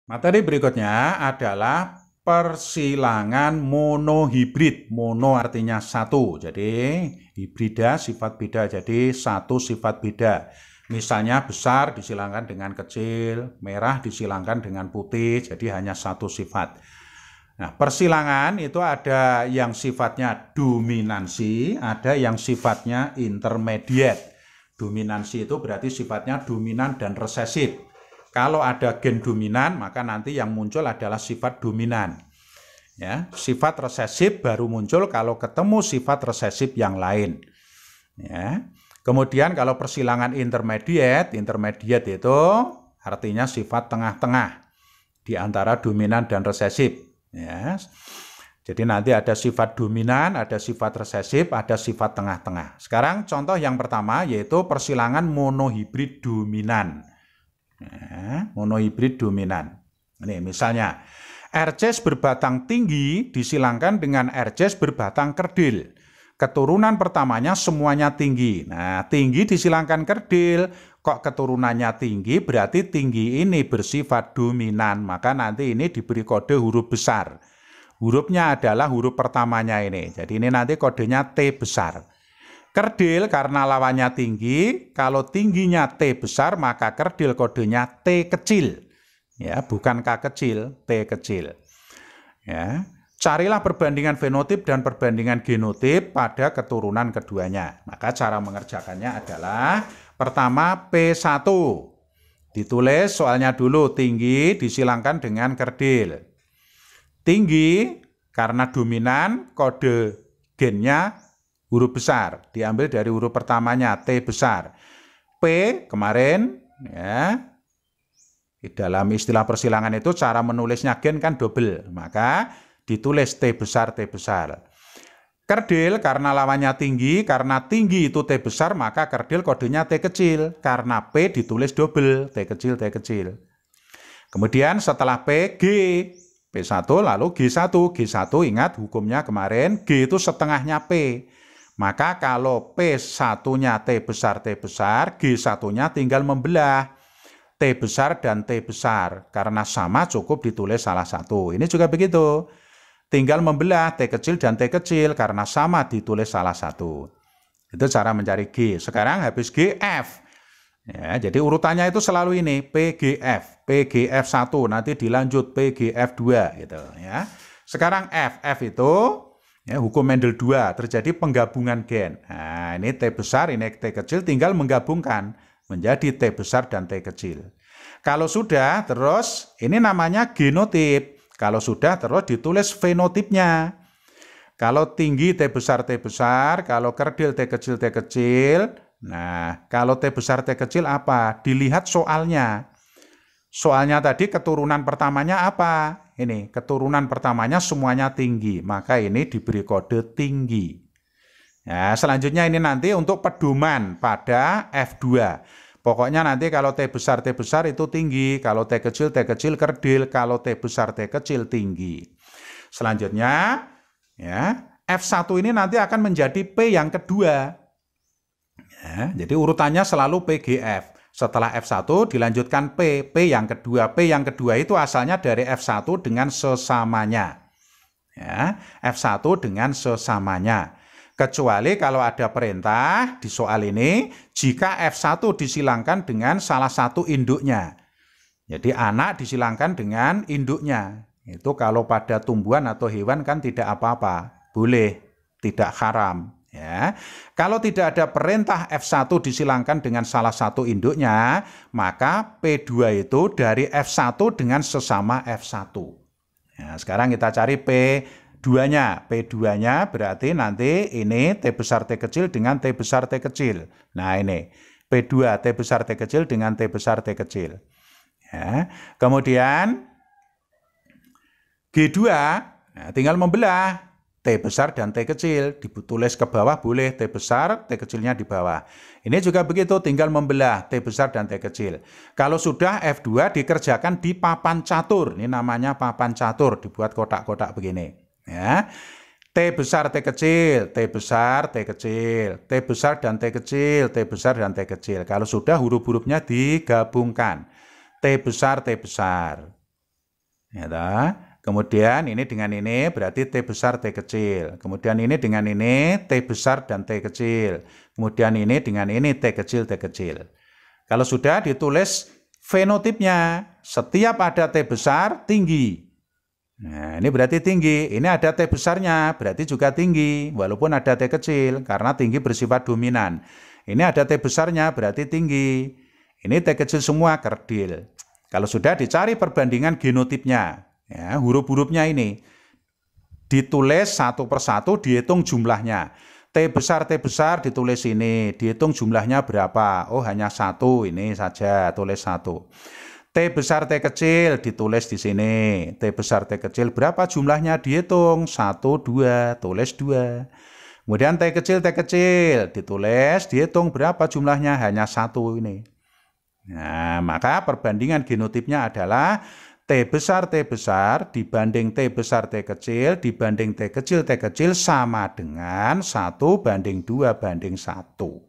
Materi berikutnya adalah persilangan monohibrid. Mono artinya satu, jadi hibrida sifat beda, jadi satu sifat beda. Misalnya besar disilangkan dengan kecil, merah disilangkan dengan putih, jadi hanya satu sifat. Nah, persilangan itu ada yang sifatnya dominansi, ada yang sifatnya intermediate. Dominansi itu berarti sifatnya dominan dan resesif. Kalau ada gen dominan, maka nanti yang muncul adalah sifat dominan. Ya, sifat resesif baru muncul kalau ketemu sifat resesif yang lain. Ya. Kemudian kalau persilangan intermediate itu artinya sifat tengah-tengah di antara dominan dan resesif. Ya. Jadi nanti ada sifat dominan, ada sifat resesif, ada sifat tengah-tengah. Sekarang contoh yang pertama yaitu persilangan monohibrid dominan. Ya, monohibrid dominan. Ini misalnya RCS berbatang tinggi disilangkan dengan RCS berbatang kerdil. Keturunan pertamanya semuanya tinggi. Nah, tinggi disilangkan kerdil, kok keturunannya tinggi, berarti tinggi ini bersifat dominan. Maka nanti ini diberi kode huruf besar. Hurufnya adalah huruf pertamanya ini. Jadi ini nanti kodenya T besar. Kerdil karena lawannya tinggi, kalau tingginya T besar maka kerdil kodenya T kecil. Ya, bukan K kecil, T kecil. Ya. Carilah perbandingan fenotip dan perbandingan genotip pada keturunan keduanya. Maka cara mengerjakannya adalah pertama P1. Ditulis soalnya dulu, tinggi disilangkan dengan kerdil. Tinggi karena dominan, kode gennya huruf besar. Diambil dari huruf pertamanya, T besar. P kemarin, ya, di dalam istilah persilangan itu cara menulisnya gen kan double. Maka ditulis T besar, T besar. Kerdil karena lawannya tinggi, karena tinggi itu T besar, maka kerdil kodenya T kecil. Karena P ditulis double, T kecil, T kecil. Kemudian setelah P, G. P1 lalu G1. G1 ingat hukumnya kemarin, G itu setengahnya P. Maka kalau P1-nya T besar, G1-nya tinggal membelah. T besar dan T besar. Karena sama cukup ditulis salah satu. Ini juga begitu. Tinggal membelah T kecil dan T kecil karena sama ditulis salah satu. Itu cara mencari G. Sekarang habis G, F. Ya, jadi urutannya itu selalu ini, PGF, PGF1, nanti dilanjut PGF2 gitu ya. Sekarang F itu ya, hukum Mendel 2, terjadi penggabungan gen. Nah, ini T besar, ini T kecil, tinggal menggabungkan menjadi T besar dan T kecil. Kalau sudah, terus ini namanya genotip. Kalau sudah, terus ditulis fenotipnya. Kalau tinggi T besar, kalau kerdil T kecil, T kecil. Nah, kalau T besar, T kecil apa? Dilihat soalnya. Soalnya tadi keturunan pertamanya apa? Ini, keturunan pertamanya semuanya tinggi. Maka ini diberi kode tinggi. Nah, selanjutnya ini nanti untuk pedoman pada F2. Pokoknya nanti kalau T besar itu tinggi, kalau T kecil kerdil, kalau T besar T kecil tinggi. Selanjutnya, ya, F1 ini nanti akan menjadi P yang kedua. Ya, jadi urutannya selalu PGF. Setelah F1 dilanjutkan P yang kedua. P yang kedua itu asalnya dari F1 dengan sesamanya. Ya, F1 dengan sesamanya. Kecuali kalau ada perintah di soal ini, jika F1 disilangkan dengan salah satu induknya. Jadi anak disilangkan dengan induknya. Itu kalau pada tumbuhan atau hewan kan tidak apa-apa. Boleh, tidak haram. Ya. Kalau tidak ada perintah F1 disilangkan dengan salah satu induknya, maka P2 itu dari F1 dengan sesama F1. Ya, sekarang kita cari P2-nya. P2-nya berarti nanti ini T besar T kecil dengan T besar T kecil. Nah ini P2 T besar T kecil dengan T besar T kecil. Ya. Kemudian G2 nah, tinggal membelah T besar dan T kecil. Ditulis ke bawah boleh T besar, T kecilnya di bawah. Ini juga begitu, tinggal membelah T besar dan T kecil. Kalau sudah F2 dikerjakan di papan catur. Ini namanya papan catur, dibuat kotak-kotak begini. Ya. T besar T kecil, T besar T kecil, T besar dan T kecil, T besar dan T kecil. Kalau sudah huruf-hurufnya digabungkan. T besar T besar. Ya toh? Kemudian ini dengan ini berarti T besar T kecil. Kemudian ini dengan ini T besar dan T kecil. Kemudian ini dengan ini T kecil T kecil. Kalau sudah ditulis fenotipnya, setiap ada T besar tinggi. Nah, ini berarti tinggi. Ini ada T besarnya, berarti juga tinggi. Walaupun ada T kecil, karena tinggi bersifat dominan. Ini ada T besarnya, berarti tinggi. Ini T kecil semua, kerdil. Kalau sudah dicari perbandingan genotipnya, ya, huruf-hurufnya ini. Ditulis satu persatu, dihitung jumlahnya. T besar ditulis ini. Dihitung jumlahnya berapa? Oh, hanya satu, ini saja, tulis satu. T besar T kecil ditulis di sini. T besar T kecil berapa jumlahnya dihitung? 1, 2, tulis 2. Kemudian T kecil ditulis, dihitung berapa jumlahnya? Hanya 1 ini. Nah, maka perbandingan genotipnya adalah T besar dibanding T besar T kecil dibanding T kecil sama dengan 1:2:1.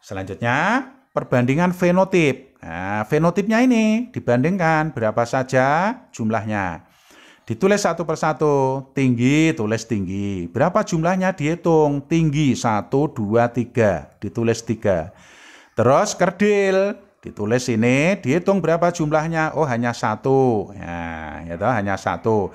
Selanjutnya, perbandingan fenotip. Nah, fenotipnya ini dibandingkan berapa saja jumlahnya. Ditulis satu persatu. Tinggi, tulis tinggi. Berapa jumlahnya dihitung? Tinggi 1, 2, 3. Ditulis 3. Terus kerdil. Ditulis ini, dihitung berapa jumlahnya? Oh, hanya 1. Nah, itu hanya 1.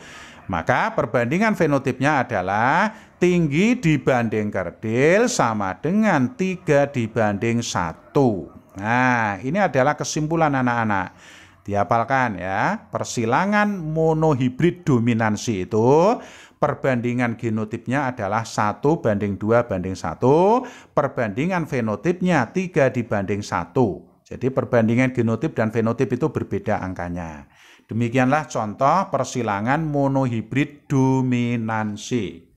Maka perbandingan fenotipnya adalah tinggi dibanding kerdil sama dengan 3:1. Nah, ini adalah kesimpulan anak-anak. Dihafalkan ya, persilangan monohibrid dominansi itu perbandingan genotipnya adalah 1:2:1, perbandingan fenotipnya 3:1. Jadi perbandingan genotip dan fenotip itu berbeda angkanya. Demikianlah contoh persilangan monohibrid dominansi.